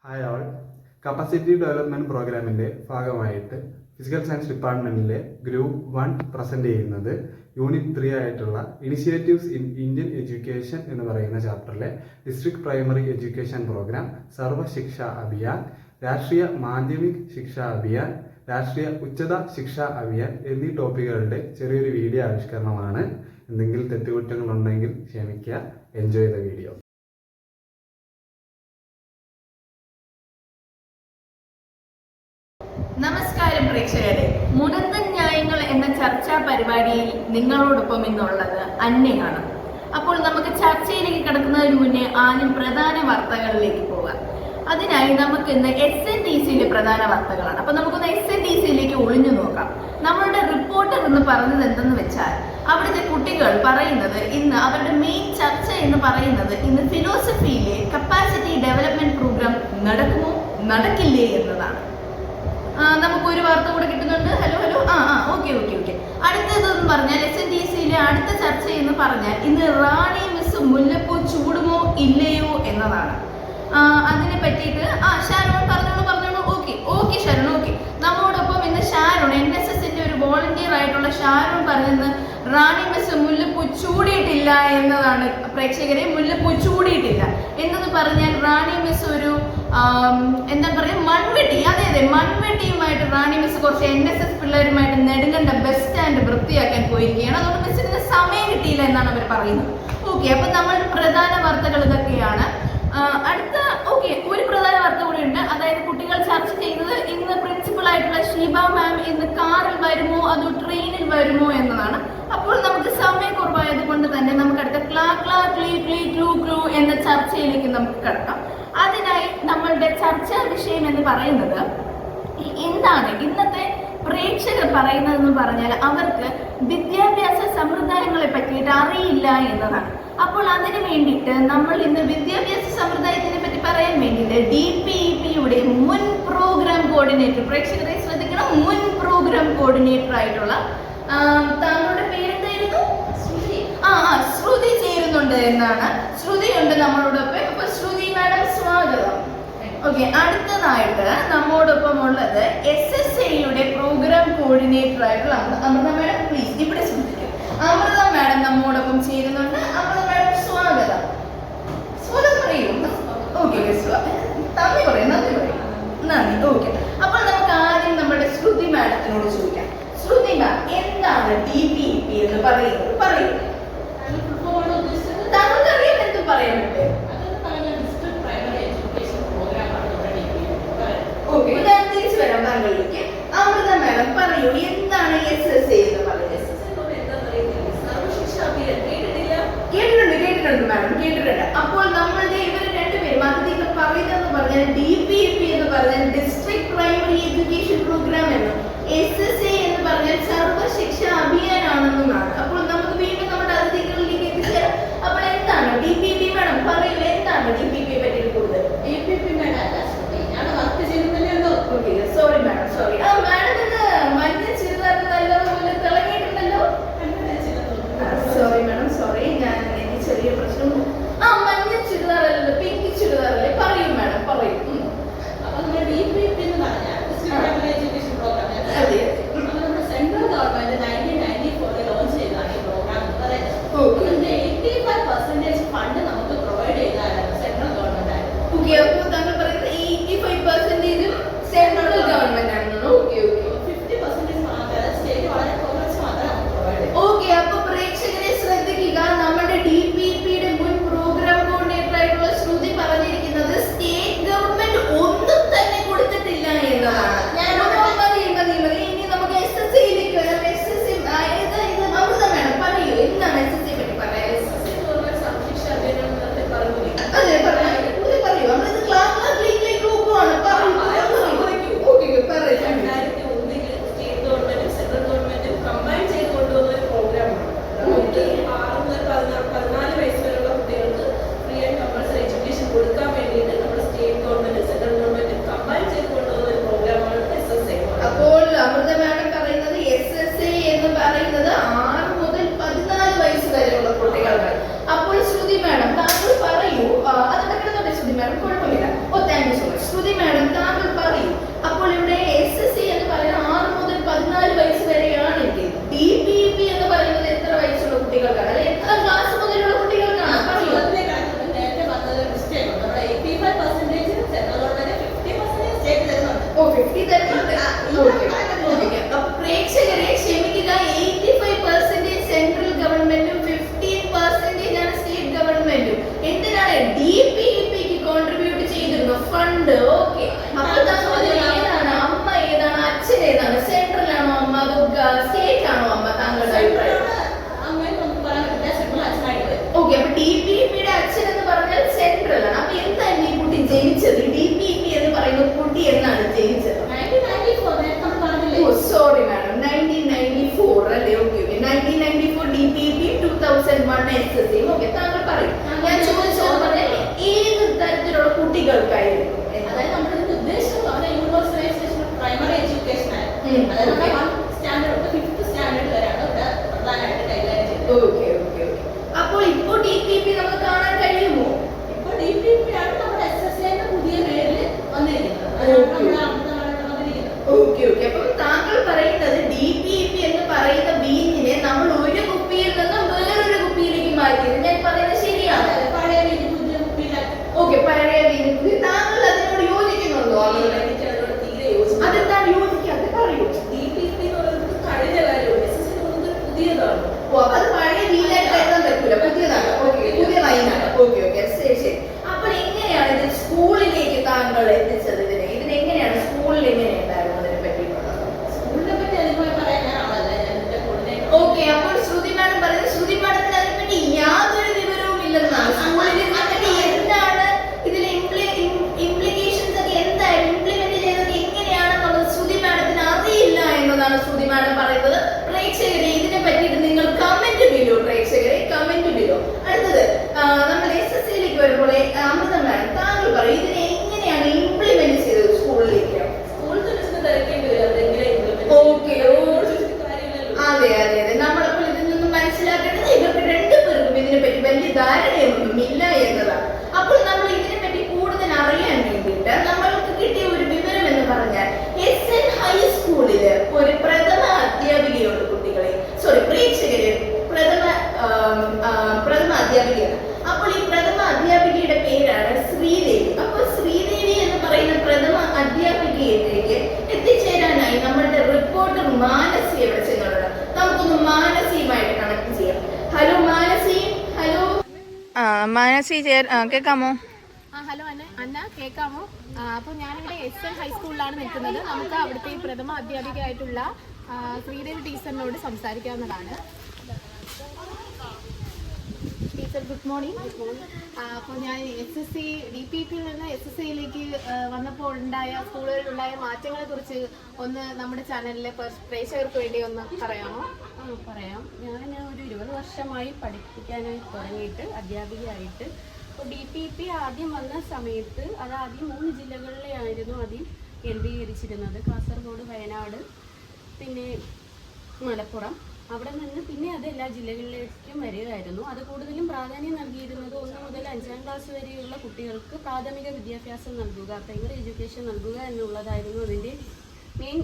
Hi all. Capacity development പ്രോഗ്രാമിന്റെ ഭാഗമായിട്ട് physical science ഡിപ്പാർട്ട്മെന്റിലെ group 1 present ചെയ്യുന്നത് യൂണിറ്റ് 3 ആയിട്ടുള്ള ഇനിഷ്യേറ്റീവ്സ് ഇൻ ഇന്ത്യൻ എഡ്യൂക്കേഷൻ എന്ന് പറയുന്ന ചാപ്റ്ററിലെ ഡിസ്ട്രിക്ട് പ്രൈമറി എഡ്യൂക്കേഷൻ പ്രോഗ്രാം, സർവ ശിക്ഷ അഭിയാൻ, രാഷ്ട്രീയ മാധ്യമിക് ശിക്ഷ അഭിയാൻ, രാഷ്ട്രീയ ഉച്ചത ശിക്ഷ അഭിയാൻ എന്നീ ടോപ്പിക്കുകളുടെ ചെറിയൊരു വീഡിയോ ആവിഷ്കരണമാണ്. എന്തെങ്കിലും തെറ്റുകുറ്റങ്ങളുണ്ടെങ്കിൽ ക്ഷമിക്കുക. Enjoy the video. നമസ്കാരം പ്രേക്ഷകരെ, മുടന്തൻ ന്യായങ്ങൾ എന്ന ചർച്ചാ പരിപാടിയിൽ നിങ്ങളോടൊപ്പം ഇന്നുള്ളത് അന്നയാണ്. അപ്പോൾ നമുക്ക് ചർച്ചയിലേക്ക് കടക്കുന്നതിന് മുന്നേ ആദ്യം പ്രധാന വാർത്തകളിലേക്ക് പോകാം. അതിനായി നമുക്ക് ഇന്ന് SNDCയിലെ പ്രധാന വാർത്തകളാണ്. അപ്പൊ നമുക്കൊന്ന് SNDCയിലേക്ക് ഒളിഞ്ഞു നോക്കാം. നമ്മളുടെ റിപ്പോർട്ടർ എന്ന് പറഞ്ഞത് എന്തെന്ന് വെച്ചാൽ, അവിടുത്തെ കുട്ടികൾ പറയുന്നത് ഇന്ന് അവരുടെ മെയിൻ ചർച്ച എന്ന് പറയുന്നത് ഇന്ന് ഫിലോസഫിയിലെ കപ്പാസിറ്റി ഡെവലപ്മെന്റ് പ്രോഗ്രാം നടക്കുമോ നടക്കില്ലേ എന്നതാണ്. നമുക്കൊരു വാർത്ത കൂടെ കിട്ടുന്നുണ്ട്. Hello okay. അടുത്തതെന്ന് പറഞ്ഞാൽ SNDCയിലെ അടുത്ത ചർച്ച എന്ന് പറഞ്ഞാൽ ഇന്ന് റാണി മിസ് മുല്ലപ്പൂ ചൂടുമോ ഇല്ലയോ എന്നതാണ്. അതിനെ പറ്റിയിട്ട് ഷാരോൺ പറഞ്ഞോളൂ. Okay Sharon, okay. നമ്മോടൊപ്പം ഇന്ന് ഷാരോൺ, NSSന്റെ ഒരു വോളണ്ടിയർ ആയിട്ടുള്ള ഷാരോൺ പറഞ്ഞത് റാണി മിസ് മുല്ലപ്പൂ ചൂടിയിട്ടില്ല എന്നതാണ്. പ്രേക്ഷകരെ, മുല്ലപ്പൂ ചൂടിയിട്ടില്ല എന്നത് പറഞ്ഞാൽ റാണി മിസ് ഒരു എന്താ പറയുക, മൺവെട്ടി. അതെ, മൺവെട്ടിയുമായിട്ട് റാണി മിസ് കുറച്ച് NSS പിള്ളേരുമായിട്ട് നെടുങ്കണ്ട ബസ് സ്റ്റാൻഡ് വൃത്തിയാക്കാൻ പോയിരിക്കുകയാണ്. അതുകൊണ്ട് മിസ്സിന് സമയം കിട്ടിയില്ല എന്നാണ് അവർ പറയുന്നത്. ഓക്കെ, അപ്പൊ നമ്മളുടെ പ്രധാന വാർത്തകൾ ഇതൊക്കെയാണ്. ഒരു പ്രധാന വാർത്ത കൂടി ഉണ്ട്. അതായത് കുട്ടികൾ ചർച്ച ചെയ്യുന്നത് ഇന്ന് പ്രിൻസിപ്പൾ ആയിട്ടുള്ള ഷീബ മാം ഇന്ന് കാറിൽ വരുമോ അതോ ട്രെയിനിൽ വരുമോ എന്നതാണ്. അപ്പോൾ നമുക്ക് സമയക്കുറവായത് കൊണ്ട് തന്നെ നമുക്ക് അടുത്ത ക്ലൂ എന്ന ചർച്ചയിലേക്ക് നമുക്ക് കടക്കാം. അതിനായി നമ്മളുടെ ചർച്ചാ വിഷയം എന്ന് പറയുന്നത് എന്താണ് ഇന്നത്തെ പ്രേക്ഷകർ പറയുന്നതെന്ന് പറഞ്ഞാൽ അവർക്ക് വിദ്യാഭ്യാസ സമ്പ്രദായങ്ങളെ പറ്റിയിട്ട് അറിയില്ല എന്നതാണ്. അപ്പോൾ അതിനു വേണ്ടിയിട്ട് നമ്മൾ ഇന്ന് വിദ്യാഭ്യാസ സമ്പ്രദായത്തിനെ പറ്റി പറയാൻ വേണ്ടിയിട്ട് DPEPയുടെ മുൻ പ്രോഗ്രാം കോർഡിനേറ്റർ, പ്രേക്ഷകരെ ശ്രദ്ധിക്കണം, മുൻ പ്രോഗ്രാം കോർഡിനേറ്റർ ആയിട്ടുള്ള താങ്കളുടെ പേരെന്തായിരുന്നു? ശ്രുതി ചേരുന്നുണ്ട് എന്നാണ്. ശ്രുതി ഉണ്ട് നമ്മളോടൊപ്പം. അപ്പൊ ശ്രുതി മാഡം സ്വാഗതം. ഓക്കെ, അടുത്തതായിട്ട് നമ്മോടൊപ്പം ഉള്ളത് SSAയുടെ പ്രോഗ്രാം കോർഡിനേറ്റർ ആയിട്ടുള്ള അമൃത മാഡം. പ്ലീസ് ഇവിടെ ശ്രദ്ധിക്കും. അമൃത മാഡം നമ്മോടൊപ്പം ചേരുന്നുണ്ട്. അമൃത മാഡം സ്വാഗതം പറയൂ. ഓക്കെ, നന്ദി പറയും. ഓക്കെ, അപ്പോൾ നമുക്ക് ആദ്യം നമ്മുടെ ശ്രുതി മാഡത്തിനോട് ചോദിക്കാം. ശ്രുതി മാം, എന്താണ് DPEP എന്ന് പറയുന്നത്? പറയൂ. താങ്കൾക്ക് അറിയാം എന്ത് പറയാൻ പറ്റും? ഓക്കെ, ഞാൻ തിരിച്ചു വരാം താങ്കളിലേക്ക്. അമൃത മാഡം പറയൂ, എന്താണ് SSA എന്ന് പറയുന്നത്? കേട്ടിട്ടുണ്ട് മാഡം, കേട്ടിട്ടുണ്ട്. അപ്പോൾ നമ്മളുടെ ഇവർ രണ്ടുപേരും അതിഥികൾ പറയുന്നതെന്ന് പറഞ്ഞാൽ DPEP എന്ന് പറഞ്ഞാൽ ഡിസ്ട്രിക്ട് പ്രൈമറി എഡ്യൂക്കേഷൻ പ്രോഗ്രാം എന്നും SSA എന്ന് പറഞ്ഞാൽ സർവശിക്ഷ അഭിയാനാണെന്നുമാണ്. അപ്പോൾ നമുക്ക് വീണ്ടും നമ്മുടെ അതിഥികളിലേക്ക് എത്തിച്ചേരാം. അപ്പോൾ എന്താണ് DPEP മാഡം പറയൂ, എന്താണ് DPEP പറ്റിയിട്ട് കൂടുതൽ? Sorry madam, sorry. മാഡം ഇന്ന് മഞ്ഞ ചുരിദാർ നല്ലതുപോലെ തിളങ്ങിയിട്ടുണ്ടല്ലോ. Sorry madam, sorry. എനിക്ക് ചെറിയ പ്രശ്നം. മഞ്ഞ ചുരിദാറല്ലല്ലോ, പിങ്ക് ചുരിദാറല്ലേ? പറയൂ മാഡം, പറയൂ. DPEP എന്ന് പറഞ്ഞാൽ സെൻട്രൽ ഗവൺമെന്റ് 1999 ജനിച്ചത്? DPP എന്ന് പറയുന്ന കുട്ടി എന്നാണ് ജനിച്ചത്? 1994 നേരത്തെ നമ്മൾ പറഞ്ഞില്ലേ? സോറി മാഡം, 1994 അല്ലേ? Okay okay, 1994 DPP, 2001 SSC. Okay, താങ്കൾ പറയും. ഞാൻ ചോദിച്ചത് പറഞ്ഞാൽ ഏത് തരത്തിലുള്ള കുട്ടികൾക്കായിരുന്നു? അതായത് നമ്മുടെ ഇതിന്റെ ഉദ്ദേശം പറഞ്ഞാൽ യൂണിവേഴ്സലൈസേഷൻ ഓഫ് പ്രൈമറി എഡ്യൂക്കേഷൻ ആയിരുന്നു. അതായത് നമ്മുടെ 1 സ്റ്റാൻഡേർഡ് തൊട്ട് 5th സ്റ്റാൻഡേർഡ് വരെയാണ് ഇവിടെ പ്രധാനമായിട്ട് കൈകാര്യം ചെയ്തത്. Okay okay okay. അപ്പോൾ ഇപ്പോൾ DPP നമുക്ക് കാണാൻ കഴിയുമോ? ഇപ്പോൾ DPP ആണ് നമ്മുടെ SSA ന്റെ പുതിയ പേരിൽ വന്നിരിക്കുന്നത്. അതാണ് നമ്മുടെ അമൃതമായിട്ട് വന്നിരിക്കുന്നത്. Okay okay. അപ്പം താങ്കൾ പറയുന്നത് DPP എന്ന് പറയുന്ന ബീഞ്ഞിനെ നമ്മൾ ഒരു കുപ്പിയിൽ നിന്ന് വേറൊരു കുപ്പിയിലേക്ക് മാറ്റിയത്. ഞാൻ പറയുന്നത് ശരിയാണ്? പഴയ രീതി പുതിയ കുപ്പിയിലാക്കി. ഓക്കെ, പഴയ ബീഞ്ഞ്. താങ്കൾ അതിനോട് യോജിക്കുന്നുണ്ടോ? എനിക്ക് അതിനോട് തീരെ യോജിക്കുന്നു. അതെന്താണ് യോജിക്കാതെ? പറയൂ. DPP എന്ന് പറയുന്നത് കഴിഞ്ഞ കാര്യമാണ്. SSA എന്ന് പറയുന്നത് പുതിയതാണ്. ഓ, അപ്പൊ അത് പഴയ ബീഞ്ഞായിട്ട് എഴുതാൻ പറ്റൂല, പുതിയതാണ്. ഓക്കെ, പുതിയ ലൈനാണ്. ഓക്കെ ഓക്കെ, ശരി ശരി. അപ്പോൾ എങ്ങനെയാണ് ഇത് സ്കൂളിലേക്ക് താങ്കൾ എത്തിച്ചത്? ഇതിനെങ്ങനെയാണ് സ്കൂളിൽ എങ്ങനെയുണ്ടായിരുന്നു അതിനെ പറ്റിയിട്ടുള്ളത്? സ്കൂളിനെ പറ്റി അധികമായി പറയാൻ ഞാൻ ആളല്ല. ഞാൻ ഇതിന്റെ കോർഡിനേറ്റർ. ഓക്കെ, അപ്പോൾ ശ്രുതി മാഡം പറയുന്നത് ശ്രുതി മാഡത്തിന് അതിനെപ്പറ്റി യാതൊരു വിവരവും ഇല്ലെന്നാണ്. സ്കൂളിൽ ഇതിനെപ്പറ്റി എന്താണ് ഇതിലെ ഇംപ്ലിക്കേഷൻസ് ഒക്കെ എന്തായാലും ഇംപ്ലിമെന്റ് ചെയ്തത് എങ്ങനെയാണെന്നുള്ളത് ശ്രുതി മാഡത്തിന് അറിയില്ല എന്നതാണ് ശ്രുതി മാഡം പറയുന്നത്. പ്രേക്ഷകരെ ഇതിനെ പറ്റിയിട്ട് നിങ്ങൾ കമന്റ് ബിലോ. പ്രേക്ഷകരെ കമന്റ് ബിലോ. അടുത്തത് നമ്മൾ SSCയിലേക്ക് വരുമ്പോൾ അമൃത മാഡം താങ്കൾ പറയും ഇതിനെ എങ്ങനെയാണ് ഇംപ്ലിമെന്റ് ചെയ്തത് സ്കൂളിലേക്ക്? സ്കൂളിൽ തന്നെ തിരക്കേണ്ടി വരും. അതെങ്കിലും implement ഓക്കെ, ചെയ്യും. കാര്യമില്ലല്ലോ. അതെ അതെ അതെ. നമ്മളപ്പോൾ ഇതിൽ നിന്നും മനസ്സിലാക്കേണ്ടത് ഇവർക്ക് രണ്ടുപേർക്കും ഇതിനെപ്പറ്റി വലിയ ധാരണയൊന്നും ഇല്ല എന്നതാണ്. അപ്പോൾ നമ്മൾ ഇതിനെപ്പറ്റി കൂടുതൽ അറിയാൻ വേണ്ടിയിട്ട് നമ്മൾക്ക് കിട്ടിയ ഒരു വിവരം എന്ന് പറഞ്ഞാൽ SN ഹൈസ്കൂളില് ഒരു പ്രഥമ അധ്യാപികയുണ്ട് കുട്ടികളെ. സോറി പ്രേക്ഷകരെ, പ്രഥമ അധ്യാപികയാണ്. അപ്പോൾ ഈ പ്രഥമ അധ്യാപികയുടെ പേരാണ് ശ്രീദേവി. അപ്പോൾ ശ്രീദേവി എന്ന് പറയുന്ന പ്രഥമ അധ്യാപികയിലേക്ക് എത്തിച്ചേരാനായി നമ്മളുടെ റിപ്പോർട്ടർ മാനസി എവിടെ ചെന്നുള്ളത്? നമുക്കൊന്ന് മാനസിയുമായിട്ട് കണക്ട് ചെയ്യാം. ഹലോ മാനസി. ഹലോ മാനസി കേൾക്കാമോ? ഹലോ അന്ന കേൾക്കാമോ? അപ്പോൾ ഞാനിവിടെ SN ഹൈസ്കൂളിലാണ് നിൽക്കുന്നത്. നമുക്ക് അവിടുത്തെ ഈ പ്രഥമ അധ്യാപികയായിട്ടുള്ള ശ്രീദേവി ടീച്ചറിനോട് സംസാരിക്കാവുന്നതാണ്. Teacher good morning. അപ്പോൾ ഞാൻ SSC DPPയിൽ നിന്ന് SSCയിലേക്ക് വന്നപ്പോൾ ഉണ്ടായ സ്കൂളുകളിലുണ്ടായ മാറ്റങ്ങളെ കുറിച്ച് ഒന്ന് നമ്മുടെ ചാനലിലെ പ്രേക്ഷകർക്ക് വേണ്ടി ഒന്ന് പറയാമോ? പറയാം. ഞാൻ ഒരു 20 വർഷമായി പഠിപ്പിക്കാനായി തുടങ്ങിയിട്ട് അധ്യാപികയായിട്ട്. അപ്പോൾ DPP ആദ്യം വന്ന സമയത്ത് അത് ആദ്യം 3 ജില്ലകളിലായിരുന്നു ആദ്യം കേന്ദ്രീകരിച്ചിരുന്നത്. കാസർഗോഡ്, വയനാട്, പിന്നെ മലപ്പുറം. അവിടെ നിന്ന് പിന്നെ അത് എല്ലാ ജില്ലകളിലേക്കും വരികയായിരുന്നു. അത് കൂടുതലും പ്രാധാന്യം നൽകിയിരുന്നത് 1 മുതൽ 5ാം ക്ലാസ് വരെയുള്ള കുട്ടികൾക്ക് പ്രാഥമിക വിദ്യാഭ്യാസം നൽകുക, പ്രൈമറി എഡ്യൂക്കേഷൻ നൽകുക എന്നുള്ളതായിരുന്നു അതിൻ്റെ മെയിൻ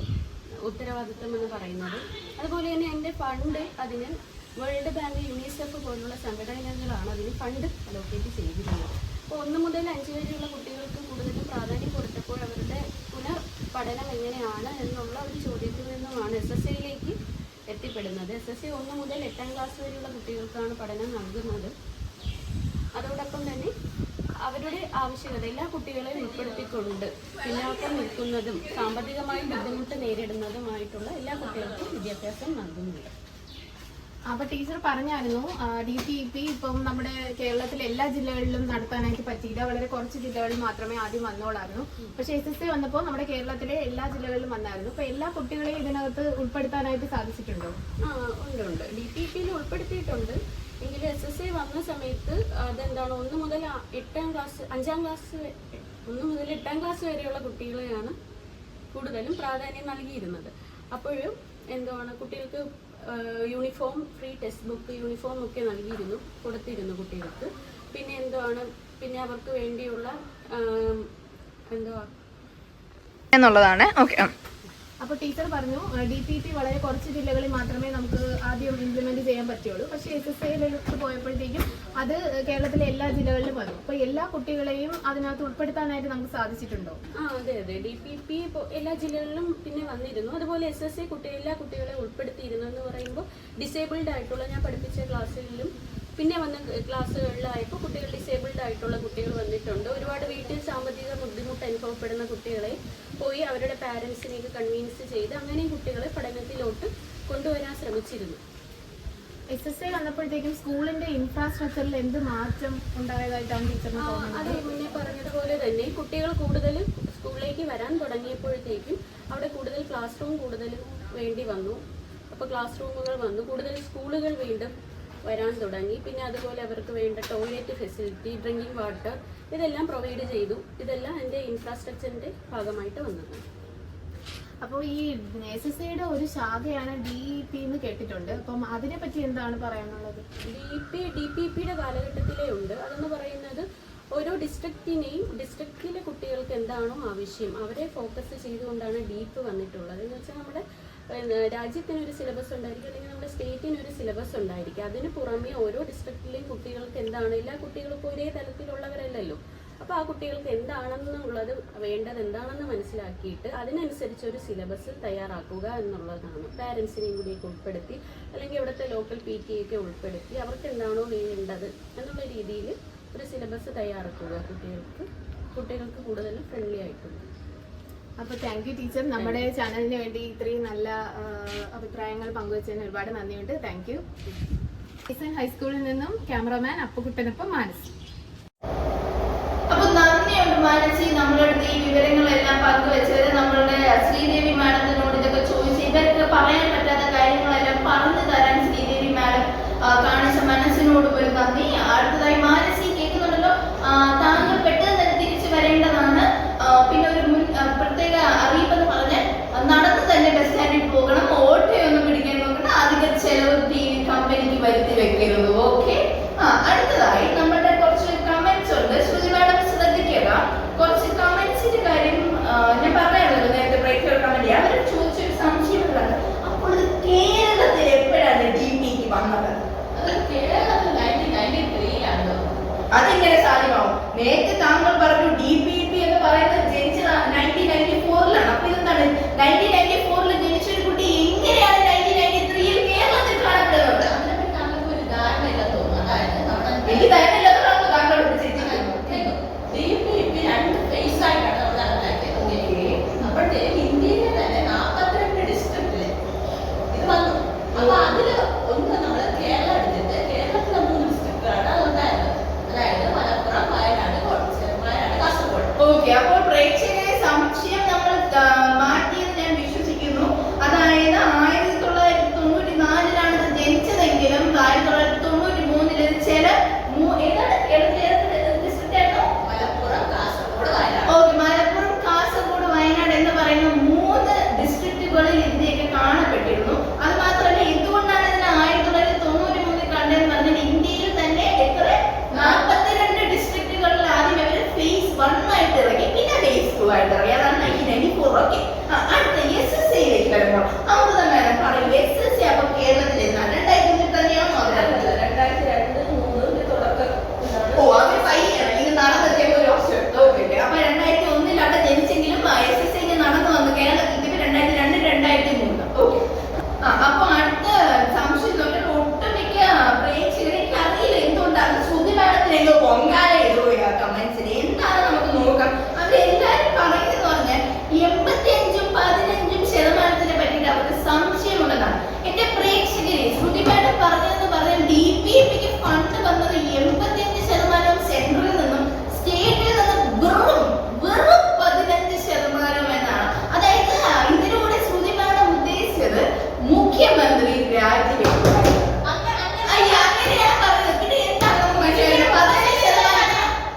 ഉത്തരവാദിത്വം എന്ന് പറയുന്നത്. അതുപോലെ തന്നെ എൻ്റെ ഫണ്ട് അതിന് വേൾഡ് ബാങ്ക്, യുണിസെഫ് പോലുള്ള സംഘടനകളാണ് അതിന് ഫണ്ട് അലോക്കേറ്റ് ചെയ്തിരുന്നത്. അപ്പോൾ 1 മുതൽ 5 വരെയുള്ള കുട്ടികൾക്ക് കൂടുതലും പ്രാധാന്യം കൊടുത്തപ്പോൾ അവരുടെ പുനർ പഠനം എങ്ങനെയാണ് എന്നുള്ള ഒരു ചോദ്യത്തിൽ നിന്നുമാണ് SSCയിലേക്ക് എത്തിപ്പെടുന്നത്. SSC 1 മുതൽ 8ാം ക്ലാസ് വരെയുള്ള കുട്ടികൾക്കാണ് പഠനം നൽകുന്നത്. അതോടൊപ്പം തന്നെ അവരുടെ ആവശ്യകത എല്ലാ കുട്ടികളെയും ഉൾപ്പെടുത്തിക്കൊണ്ട് പിന്നോക്കം നിൽക്കുന്നതും സാമ്പത്തികമായി ബുദ്ധിമുട്ട് നേരിടുന്നതുമായിട്ടുള്ള എല്ലാ കുട്ടികൾക്കും വിദ്യാഭ്യാസം നൽകുന്നുണ്ട്. അപ്പോൾ ടീച്ചർ പറഞ്ഞായിരുന്നു DPP ഇപ്പം നമ്മുടെ കേരളത്തിലെ എല്ലാ ജില്ലകളിലും നടത്താനായിട്ട് പറ്റിയില്ല. വളരെ കുറച്ച് ജില്ലകളിൽ മാത്രമേ ആദ്യം വന്നോളായിരുന്നു. പക്ഷേ SSC വന്നപ്പോൾ നമ്മുടെ കേരളത്തിലെ എല്ലാ ജില്ലകളിലും വന്നായിരുന്നു. അപ്പോൾ എല്ലാ കുട്ടികളെയും ഇതിനകത്ത് ഉൾപ്പെടുത്താനായിട്ട് സാധിച്ചിട്ടുണ്ടോ? ഉണ്ട്. DPPയിൽ ഉൾപ്പെടുത്തിയിട്ടുണ്ട്. എങ്കിലും SSC വന്ന സമയത്ത് അതെന്താണ് 1 മുതൽ 8ാം ക്ലാസ് 5ാം ക്ലാസ് 1 മുതൽ 8ാം ക്ലാസ് വരെയുള്ള കുട്ടികളെയാണ് കൂടുതലും പ്രാധാന്യം നൽകിയിരുന്നത്. അപ്പോഴും എന്താണ് കുട്ടികൾക്ക് uniform, free text book, uniform ഒക്കെ കൊടുത്തിരുന്നു കുട്ടികൾക്ക്. പിന്നെ പിന്നെ അവർക്ക് വേണ്ടിയുള്ള എന്നുള്ളതാണ്. ഓക്കെ. അപ്പോൾ ടീച്ചർ പറഞ്ഞു DPP വളരെ കുറച്ച് ജില്ലകളിൽ മാത്രമേ നമുക്ക് ആദ്യം ഇംപ്ലിമെന്റ് ചെയ്യാൻ പറ്റുള്ളൂ. പക്ഷേ SSCയിലേക്ക് പോയപ്പോഴത്തേക്കും അത് കേരളത്തിലെ എല്ലാ ജില്ലകളിലും വന്നു. അപ്പോൾ എല്ലാ കുട്ടികളെയും അതിനകത്ത് ഉൾപ്പെടുത്താനായിട്ട് നമുക്ക് സാധിച്ചിട്ടുണ്ടോ? അതെ. DPP എല്ലാ ജില്ലകളിലും പിന്നെ വന്നിരുന്നു. അതുപോലെ SSC എല്ലാ കുട്ടികളെ ഉൾപ്പെടുത്തിയിരുന്നു എന്ന് പറയുമ്പോൾ ഡിസേബിൾഡ് ആയിട്ടുള്ള ഞാൻ പഠിപ്പിച്ച ക്ലാസ്സിലും പിന്നെ വന്ന ക്ലാസ്സുകളിലായപ്പോൾ കുട്ടികൾ ഡിസേബിൾഡ് ആയിട്ടുള്ള കുട്ടികൾ വന്നിട്ടുണ്ട്. ഒരുപാട് വീട്ടിൽ സാമ്പത്തിക ബുദ്ധിമുട്ട് അനുഭവപ്പെടുന്ന കുട്ടികളെ പോയി അവരുടെ പാരൻസിനെയൊക്കെ കൺവീൻസ് ചെയ്ത് അങ്ങനെ കുട്ടികളെ പഠനത്തിലോട്ട് കൊണ്ടുവരാൻ ശ്രമിച്ചിരുന്നു. SSC വന്നപ്പോഴത്തേക്കും സ്കൂളിന്റെ ഇൻഫ്രാസ്ട്രക്ചറിൽ എന്ത് മാറ്റം ഉണ്ടായതായിട്ടാണ് ടീച്ചറിന് തോന്നുന്നത്? അത് മുന്നേ പറഞ്ഞതുപോലെ തന്നെ കുട്ടികൾ കൂടുതൽ സ്കൂളിലേക്ക് വരാൻ തുടങ്ങിയപ്പോഴത്തേക്കും അവിടെ കൂടുതൽ ക്ലാസ് റൂം കൂടുതൽ വേണ്ടി വന്നു. അപ്പോൾ ക്ലാസ് റൂമുകൾ വന്നു, കൂടുതൽ സ്കൂളുകൾ വീണ്ടും വരാൻ തുടങ്ങി. പിന്നെ അതുപോലെ അവർക്ക് വേണ്ട ടോയ്ലറ്റ് ഫെസിലിറ്റി, ഡ്രിങ്കിങ് വാട്ടർ ഇതെല്ലാം പ്രൊവൈഡ് ചെയ്തു. ഇതെല്ലാം എൻ്റെ ഇൻഫ്രാസ്ട്രക്ചറിൻ്റെ ഭാഗമായിട്ട് വന്നതാണ്. അപ്പോൾ ഈ SSAയുടെ ഒരു ശാഖയാണ് DEP എന്ന് കേട്ടിട്ടുണ്ട്. അപ്പം അതിനെപ്പറ്റി എന്താണ് പറയാനുള്ളത്? DPPയുടെ കാലഘട്ടത്തിലേ ഉണ്ട്. അതെന്ന് പറയുന്നത് ഓരോ ഡിസ്ട്രിക്റ്റിലെ കുട്ടികൾക്ക് എന്താണോ ആവശ്യം അവരെ ഫോക്കസ് ചെയ്തുകൊണ്ടാണ് ഡീപ്പ് വന്നിട്ടുള്ളത്. എന്ന് വെച്ചാൽ നമ്മുടെ രാജ്യത്തിനൊരു സിലബസ് ഉണ്ടായിരിക്കും, അല്ലെങ്കിൽ നമ്മുടെ സ്റ്റേറ്റിനൊരു സിലബസ് ഉണ്ടായിരിക്കും. അതിന് പുറമെ ഓരോ ഡിസ്ട്രിക്റ്റിലെയും കുട്ടികൾക്ക് എന്താണ്, എല്ലാ കുട്ടികളും ഇപ്പോൾ ഒരേ തലത്തിലുള്ളവരല്ലല്ലോ. അപ്പോൾ ആ കുട്ടികൾക്ക് എന്താണെന്നുള്ളത് വേണ്ടത് എന്താണെന്ന് മനസ്സിലാക്കിയിട്ട് അതിനനുസരിച്ച് ഒരു സിലബസ് തയ്യാറാക്കുക എന്നുള്ളതാണ്. പാരൻസിനെയും കൂടിയൊക്കെ ഉൾപ്പെടുത്തി, അല്ലെങ്കിൽ ഇവിടുത്തെ ലോക്കൽ PTA ഒക്കെ ഉൾപ്പെടുത്തി അവർക്ക് എന്താണോ വേണ്ടത് എന്നുള്ള രീതിയിൽ ഒരു സിലബസ് തയ്യാറാക്കുക കുട്ടികൾക്ക് കൂടുതൽ ഫ്രണ്ട്ലി ആയിട്ടുണ്ട്. അപ്പോൾ താങ്ക് യു ടീച്ചർ. നമ്മുടെ ചാനലിന് വേണ്ടി ഇത്രയും നല്ല അഭിപ്രായങ്ങൾ പങ്കുവച്ചതിന് ഒരുപാട് നന്ദിയുണ്ട്. Thank you. ഹൈസ്കൂളിൽ നിന്നും ക്യാമറമാൻ അപ്പുകുട്ടനൊപ്പം മാനസി. അപ്പൊ നന്ദിയുണ്ട് മാനസി, നമ്മുടെ അടുത്ത് ഈ വിവരങ്ങളെല്ലാം പങ്കുവെച്ചത്. നമ്മളുടെ ശ്രീദേവി മാഡത്തിനോട് ഇതൊക്കെ ചോദിച്ച് ഇവർക്ക് പറയാൻ പറ്റാത്ത കാര്യങ്ങളെല്ലാം പറഞ്ഞു തരാൻ ശ്രീദേവി മാഡം കാണിച്ച മനസ്സിനോട് ഒരു നന്ദി. അടുത്തതായി മാനസി കേൾക്കുന്നുണ്ടല്ലോ, താങ്കൾ പെട്ടെന്ന് തന്നെ തിരിച്ചു വരേണ്ടതാണ്. പിന്നെ ഒരു പ്രത്യേക അറിയിപ്പെന്ന് പറഞ്ഞാൽ നടന്ന് തന്നെ ബസ് സ്റ്റാൻഡിൽ പോകണം, ഓട്ടോയൊന്നും പിടിക്കാൻ നോക്കണം, അധികം ചെലവ് കമ്പനിക്ക് വരുത്തി വെക്കരുത്. ഓക്കെ. അടുത്തതായി നമ്മളുടെ കുറച്ച് കമന്റ്സ് ഉണ്ട്. ശ്രുതി മാഡം ശ്രദ്ധിക്കുക. കുറച്ച് കമന്റ്സിന്റെ കാര്യം ഞാൻ പറയാറുള്ളത് നേരത്തെ ബ്രേക്ക് കമന്റ് അവർ ചോദിച്ചൊരു സംശയമാണ്. അപ്പോൾ ഇത് കേരളത്തിൽ എപ്പോഴാണ് DPക്ക് വന്നത്? അത് കേരളത്തിൽ 1993 അതെങ്ങനെ സാധ്യമാവും? നേരത്തെ താങ്കൾ പറഞ്ഞു DPP എന്ന് പറയുന്നത് ജനിച്ചത് 1994-ലാണ്. അപ്പൊ ഇതെന്താണ് 1994 ജനിച്ച ഒരു കുട്ടി എങ്ങനെയാണ് 1993 കേരളത്തിൽ കാണപ്പെടുന്നത്? അതിനെപ്പറ്റി താങ്കൾക്ക് ഒരു ധാരണ ഇല്ലെന്ന് തോന്നുന്നു. അതായത് എനിക്ക് ധാരണയില്ലാത്തതാണ് താങ്കൾ ചിന്തിക്കുന്നത്. DPP 2 ഫേസ് ആയിട്ടാണ് അവിടെ നടപ്പാക്കിയത്. അപ്പോഴത്തേക്ക് ഇന്ത്യയിലെ തന്നെ 42 ഡിസ്ട്രിക്റ്റില് ഇത് വന്നു. അപ്പൊ അതില് ഒന്ന് നമ്മള് കേരളം എടുത്തിട്ട് കേരളത്തിലെ 3 ഡിസ്ട്രിക്റ്റുകളാണ് അതുണ്ടായിരുന്നത്. അതായത് മലപ്പുറം, വയനാട്, കാസർഗോഡ്. ഓക്കെ. അപ്പോൾ പ്രേക്ഷകരെ സംശയം നമ്മൾ മാറ്റിയെന്ന് ഞാൻ വിശ്വസിക്കുന്നു. അതായത് 1994-ലാണ് ഇത് ജനിച്ചതെങ്കിലും 1993 ചില മലപ്പുറം, കാസർഗോഡ്, വയനാട്. ഓക്കെ. മലപ്പുറം, കാസർഗോഡ്, വയനാട് എന്ന് പറയുന്ന 3 ഡിസ്ട്രിക്റ്റുകളിൽ ഇതിന്റെയൊക്കെ കാണപ്പെട്ടിരുന്നു. അത് മാത്രമല്ല, എന്തുകൊണ്ടാണ് ഇതിനെ 1993 കണ്ടെന്ന് പറഞ്ഞാൽ ഇന്ത്യയിൽ തന്നെ എത്ര 42 ഡിസ്ട്രിക്റ്റുകളിൽ ആദ്യം അവർ ഫേസ് 1 ആയിട്ട് ഇറങ്ങി, പിന്നെ ഫേസ് 2 ആയിട്ട് ഇറങ്ങി. അതാണ് 1994. ഓക്കെ. അടുത്ത SSAയിലേക്ക് വരുമ്പോൾ അമൃത മാഡം പറയും. SSA അപ്പൊ കേരളത്തിൽ 2003 തന്നെയാണോ? 2002-2003 തുടക്കം. ഓ, അത് പയ്യാണ് ഇത് നടന്നെത്തിയ ഒരു വർഷം. ഓക്കെ. അപ്പൊ 2001 അവിടെ ജനിച്ചെങ്കിലും SSA നടന്നു വന്നു കേരളത്തിൽ 2002-2003. ഓക്കെ. അപ്പൊ അടുത്ത സംശയം നോക്കിയാൽ ഒട്ടുമിക്ക പ്രേക്ഷകർക്ക് അറിയില്ല എന്തുകൊണ്ടാണ് ശ്രുതി മാഡത്തിന് എന്തോ പൊങ്കാല ഇടുക കമന്റ്സിന്. എന്താണ് നമുക്ക് നോക്കാം. അവരെല്ലാരും പറയുന്നതെന്ന് പറഞ്ഞാൽ 85-15% പറ്റിയിട്ട് അവർക്ക് സംശയമുണ്ടെന്നാണ്. എന്റെ പ്രേക്ഷകരെ ശ്രുതി മാഡം പറഞ്ഞതെന്ന് പറഞ്ഞാൽ DPPക്ക് ഫണ്ട് വന്നത് 85% സെൻട്രലിൽ നിന്നും സ്റ്റേറ്റിൽ നിന്നും വെറും 15% എന്നാണ്. അതായത് ഇതിലൂടെ ശ്രുതി മാഡം ഉദ്ദേശിച്ചത് മുഖ്യമന്ത്രി രാജിവെക്കുക. അങ്ങനെയാണ് പറഞ്ഞത്. പിന്നെ എന്താണ് നമുക്ക് മനസ്സിലായത്?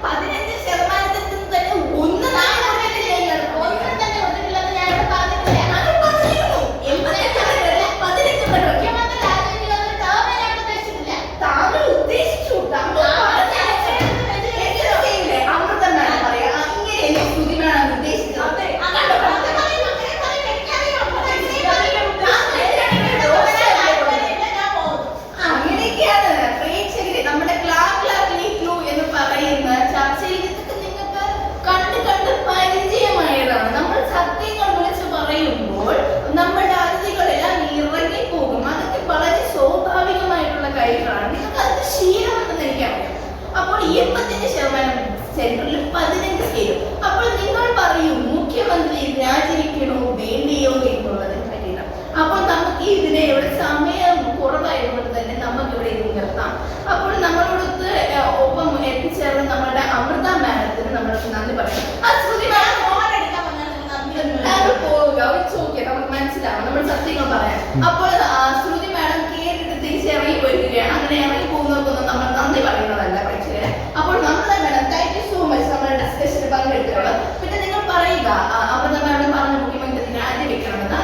15% തന്നെ ഒന്ന് തന്നെ ഒന്നില്ലെന്ന് ഞാൻ ഇവിടെ പറഞ്ഞിട്ടില്ല. അത് പറഞ്ഞിരുന്നു. 85 മുഖ്യമന്ത്രി രാജിവെക്കുന്നത് ടേമിലാണ് ഉദ്ദേശിച്ചിട്ടില്ല. താങ്കൾ ഉദ്ദേശിച്ചു. താങ്കൾ അമൃതനാണ് പറയാ. ഇങ്ങനെയല്ലേ ശ്രുതി മാഡം ഉദ്ദേശിച്ചത്? അങ്ങനെയൊക്കെയാണ് പ്രേക്ഷകര് നമ്മുടെ ക്ലൂ എന്ന് പറയുന്ന ചർച്ചയിൽ ഇതൊക്കെ നിങ്ങൾക്ക് കണ്ട് പരിചയമായതാണ്. നമ്മൾ സത്യങ്ങൾ വിളിച്ച് പറയുമ്പോൾ നമ്മുടെ അതിഥികളെല്ലാം ഇറങ്ങിപ്പോകും. അതൊക്കെ വളരെ സ്വാഭാവികമായിട്ടുള്ള കാര്യങ്ങളാണ്. നിങ്ങൾക്ക് അത് ശീലമുണ്ടെന്ന് എനിക്കറിയാം. അപ്പോൾ 85% സെൻട്രലിൽ 15 സ്റ്റേറ്റും. അപ്പോൾ നിങ്ങൾ പറയൂ, മുഖ്യമന്ത്രി രാജിവെക്കണോ വേണ്ടിയോ എന്നുള്ളതിനെ പറ്റിയിട്ട്. അപ്പോൾ നമുക്ക് ഇതിനെ ഇവിടെ സമയം കുറവായതുകൊണ്ട് തന്നെ നമുക്ക് ഇവിടെ നിർത്താം. അപ്പോൾ നമ്മളോടൊത്ത് ഒപ്പം എത്തിച്ചേർന്ന് നമ്മളുടെ അമൃത മാഡത്തിന് നമ്മൾ കുറച്ച് നന്ദി പറയാം. ആ ശ്രുതി മാഡം പോവുക, ഒരു ചോദിക്കുക, നമുക്ക് മനസ്സിലാവും, നമ്മൾ സത്യങ്ങൾ പറയാം. അപ്പോൾ ശ്രുതി മാഡം കേട്ടിട്ട് തിരിച്ച് ഇറങ്ങി പോയിരിക്കുകയാണ്. അങ്ങനെ ഇറങ്ങി പോകുന്നവർക്കൊന്നും നമ്മൾ നന്ദി പറയുന്നതല്ല പ്രേക്ഷകരെ. അപ്പോൾ നമ്മുടെ madam thank you so much നമ്മുടെ ഡിസ്കഷനിൽ പങ്കെടുത്തിട്ടുള്ളത്. പിന്നെ നിങ്ങൾ പറയുക അമൃത മാഡം പറഞ്ഞ മുഖ്യമന്ത്രി രാജിവെക്കണമെന്ന്.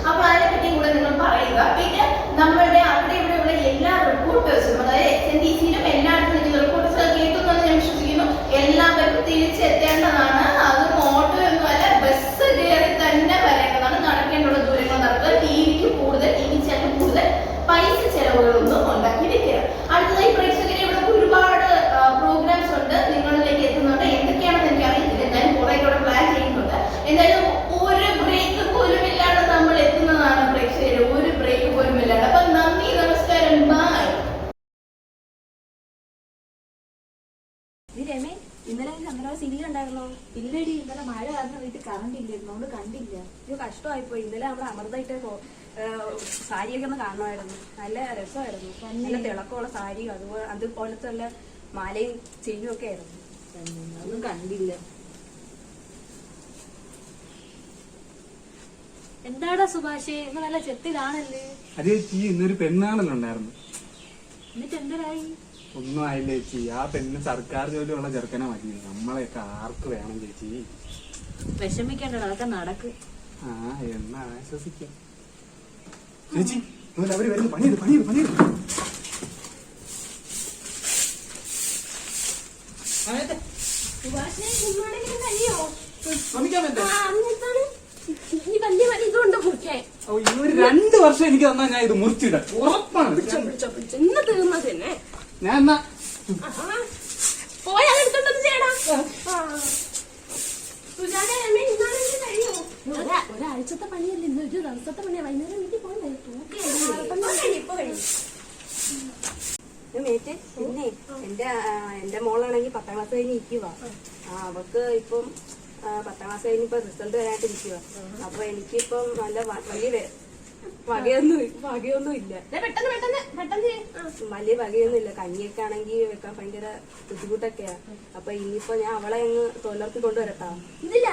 അപ്പൊ അതിനെപ്പറ്റി കൂടെ നിങ്ങൾ പറയുക. പിന്നെ നമ്മളുടെ അവിടെ ഇവിടെയുള്ള എല്ലാ റിപ്പോർട്ടേഴ്സും, അതായത് SNDC-യിലും എല്ലായിടത്തും നിങ്ങൾ റിപ്പോർട്ടേഴ്സ് കേൾക്കുന്നെന്ന് ഞാൻ വിശ്വസിക്കുന്നു. എല്ലാവർക്കും തിരിച്ചെത്തേണ്ടതാണ്. അത് ഓട്ടോ ഒന്നുമല്ല, ബസ് കയറി തന്നെ വരേണ്ടതാണ്. നടക്കേണ്ടുള്ള ദൂരങ്ങൾ നടക്കുക. ടിവിക്ക് കൂടുതൽ, ടിവി ചാനൽ കൂടുതൽ പൈസ ചെലവുകളൊന്നും ഉണ്ടാക്കി വെക്കുക. അടുത്തതായി പ്രേക്ഷകരെ ഇവിടെ ഒരുപാട് പ്രോഗ്രാംസ് ഉണ്ട് നിങ്ങളിലേക്ക് എത്തുന്നുണ്ട്. എന്തൊക്കെയാണെന്ന് എനിക്ക് അറിയത്തില്ല, ഞാൻ കുറെ കൂടെ പ്ലാൻ ചെയ്യുന്നുണ്ട്. എന്തായാലും ഒരു ബ്രേക്ക് പോലും ഇല്ലാതെ നമ്മൾ എത്തുന്നതാണ് പ്രേക്ഷകരെ, ഒരു ബ്രേക്ക് പോലും ഇല്ലാതെ. അപ്പൊ നന്ദി, നമസ്കാരം, ബൈ. രമേ, ഇന്നലെ ചന്ദ്രവാ സീരിയൽ ഉണ്ടായിരുന്നോ? ഇല്ലടി, ഇന്നലെ മഴ കാരണം വീട്ടിൽ കറണ്ട് ഇല്ലായിരുന്നു, അതുകൊണ്ട് കണ്ടില്ല. ഇത് കഷ്ടമായിപ്പോയി. ഇന്നലെ നമ്മുടെ അമൃതയിട്ട് സാരിയൊക്കെ ഒന്ന് കാണുമായിരുന്നു, നല്ല രസമായിരുന്നു. നല്ല തിളക്കമുള്ള സാരി, അതുപോലത്തെ നല്ല മാലയും ചെയിനും ഒക്കെ ആയിരുന്നു. ഒന്നും കണ്ടില്ല. എന്താടാ സുഭാഷേ, ഇന്ന് നല്ല ചെത്തിലാണല്ലേ? അത് ചേച്ചി ഇന്നൊരു പെണ്ണാണല്ലുണ്ടായിരുന്നു. എന്നിട്ട് എന്തരായി? ഒന്നും ആയില്ല ചേച്ചി. ആ പെണ്ണ് സർക്കാർ ജോലിയുള്ള ചെറുക്കനെ മതി. നമ്മളെയൊക്കെ ആർക്ക് വേണം ചേച്ചി? വിഷമിക്കണ്ടടാ, അതൊക്കെ നടക്ക്. ആ എന്നാ ആശ്വസിക്കാം ചേച്ചി. അവര് വരുന്നു, പണിയെടുക്കും. സുഭാഷേ, കുഞ്ഞാണെങ്കിലും കഴിയോ? ഈ വലിയ വലിയ ഇതുകൊണ്ട് മുറിക്കാൻ 2 വർഷം എനിക്ക് തന്നാ ഞാൻ ഇത് മുറിച്ചിടാം, ഉറപ്പാണ്. ഇന്ന് തീർന്നത് തന്നെ. ഞാൻ എന്നാ പോയാൽ എടുത്തോണ്ടത് ചെയ്യടാ. ഒരാഴ്ചത്തെ പണിയല്ലേ, ഇന്ന് ഒരു ദിവസത്തെ പണിയാ. വൈകുന്നേരം വീട്ടിൽ പോകണ്ടേ? പിന്നെ എന്റെ മോളാണെങ്കിൽ 10ാം ക്ലാസ് കഴിഞ്ഞ് ഇരിക്കുക. അവക്ക് ഇപ്പം 10ാം ക്ലാസ് കഴിഞ്ഞിപ്പോ റിസൾട്ട് വരാനായിട്ട് ഇരിക്കുക. അപ്പൊ എനിക്കിപ്പം നല്ല വലിയ വകയൊന്നും ഇല്ല. വലിയ വകയൊന്നും ഇല്ല. കഞ്ഞിയൊക്കെ ആണെങ്കിൽ വെക്കാൻ ഭയങ്കര ബുദ്ധിമുട്ടൊക്കെയാ. അപ്പൊ ഇനിയിപ്പോ ഞാൻ അവളെ അങ്ങ് തൊഴിലുറപ്പിൽ കൊണ്ടുവരട്ടാ. ഇതില്ല,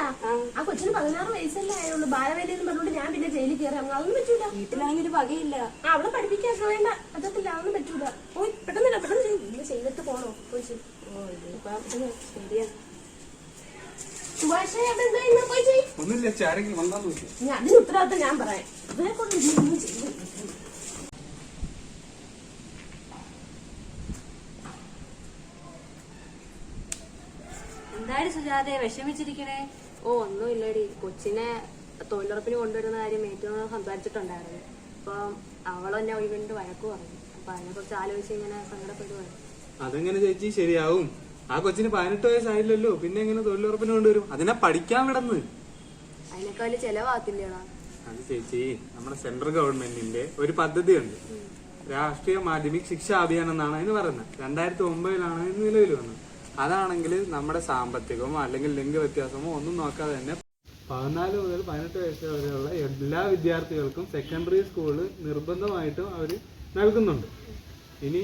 ആ കൊച്ചിന് 16 വയസ്സല്ലേ ആയുള്ളൂ. ബാലവേലയെന്ന് പറഞ്ഞോണ്ട് ഞാൻ പിന്നെ ജയിലിൽ കയറി. അതൊന്നും പറ്റൂല. വീട്ടിലാണെങ്കിൽ ഒരു വകയില്ല. അവളെ പഠിപ്പിക്കാൻ വേണ്ട, പറ്റത്തില്ല, അതൊന്നും പറ്റൂല. പോയി പെട്ടെന്ന് ചെയ്തിട്ട് പോണോ? പോയി ശരിയാ. സുഭാഷേ, അവിടെ എന്താ ഇന്ന് പോയി ചെയ്യും? ഒന്നുമില്ല ചേച്ചി, ആരെങ്കിലും വന്നാന്ന് നോക്കി. അതിന് ഉത്തരവാദിത്തം ഞാൻ പറയാം. അതിനെ കൊണ്ട് ഒന്നും ചെയ്യും. എന്തായാലും സുജാതെ വിഷമിച്ചിരിക്കണേ? ഒന്നുമില്ലടി, കൊച്ചിനെ തൊഴിലുറപ്പിന് കൊണ്ടുവരുന്ന കാര്യം ഏറ്റവും സംസാരിച്ചിട്ടുണ്ടായിരുന്നു. അപ്പൊ അവളെന്നെ ഒഴിവിട്ട് വഴക്ക് പറഞ്ഞു. അപ്പൊ അതിനെ കുറിച്ച് ആലോചിച്ച് ഇങ്ങനെ സങ്കടപ്പെടുവാണ്. അതെങ്ങനെ ചേച്ചി ശരിയാവും? ആ കൊച്ചിന് 18 വയസ്സായില്ലല്ലോ, പിന്നെ എങ്ങനെ തൊഴിലുറപ്പിന് കൊണ്ടുവരും? അതിനെ പഠിക്കാൻ വിടന്ന്. അതിനൊക്കെ വലിയ ചെലവാകത്തില്ലടാ. അത് ചേച്ചി, നമ്മുടെ സെൻട്രൽ ഗവൺമെന്റിന്റെ ഒരു പദ്ധതിയുണ്ട്, രാഷ്ട്രീയ മാധ്യമിക് ശിക്ഷാ അഭിയാൻ എന്നാണ് അതിന് പറയുന്നത്. 2009 നിലവിൽ വന്നത്. അതാണെങ്കിൽ നമ്മുടെ സാമ്പത്തികമോ അല്ലെങ്കിൽ ലിംഗ വ്യത്യാസമോ ഒന്നും നോക്കാതെ തന്നെ 14 മുതൽ 18 വയസ്സ് വരെയുള്ള എല്ലാ വിദ്യാർത്ഥികൾക്കും സെക്കൻഡറി സ്കൂള് നിർബന്ധമായിട്ടും അവർ നൽകുന്നുണ്ട്. ഇനി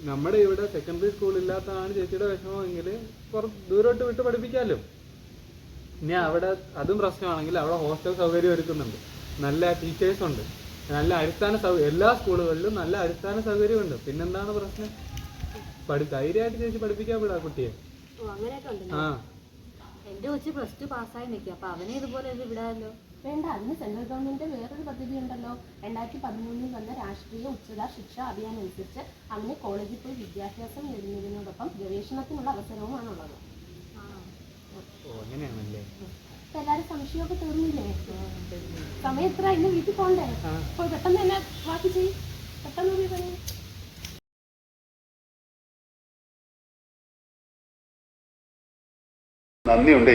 നമ്മുടെ ഇവിടെ സെക്കൻഡറി സ്കൂൾ ഇല്ലാത്തതാണ് ചേച്ചിയുടെ വിഷമമെങ്കിൽ കുറച്ച് ദൂരോട്ട് വിട്ട് പഠിപ്പിക്കാമല്ലോ. ഇനി അവിടെ അതും പ്രശ്നമാണെങ്കിൽ അവിടെ ഹോസ്റ്റൽ സൗകര്യം ഒരുക്കുന്നുണ്ട്, നല്ല ടീച്ചേഴ്സ് ഉണ്ട്, നല്ല അടിസ്ഥാന എല്ലാ സ്കൂളുകളിലും നല്ല അടിസ്ഥാന സൗകര്യമുണ്ട്. പിന്നെന്താണ് പ്രശ്നം? ധൈര്യമായിട്ട് ചേച്ചി പഠിപ്പിക്കാൻ വിടാ കുട്ടിയെ. ആ, എന്റെ കൊച്ചു +2 പാസ്സായി നിൽക്കുക. അപ്പൊ അവനെ ഇതുപോലെ വിടാമല്ലോ. വേണ്ട, അതിന് സെൻട്രൽ ഗവൺമെന്റ് വേറൊരു പദ്ധതി ഉണ്ടല്ലോ. 2013 വന്ന രാഷ്ട്രീയ ഉച്ചത ശിക്ഷാ അഭിയാൻ അനുസരിച്ച് അവന് കോളേജിൽ പോയി വിദ്യാഭ്യാസം നേടുന്നതിനോടൊപ്പം ഗവേഷണത്തിനുള്ള അവസരവുമാണുള്ളത്. അങ്ങനെയാണല്ലേ? എല്ലാരും സംശയമൊക്കെ തീർന്നില്ലേ? സമയം എത്ര? ഇന്ന് വീട്ടിൽ പോണ്ടേ? അപ്പോൾ പെട്ടെന്ന് തന്നെ ബാക്കി ചെയ്യും. പെട്ടെന്ന് നന്ദിയുണ്ട്.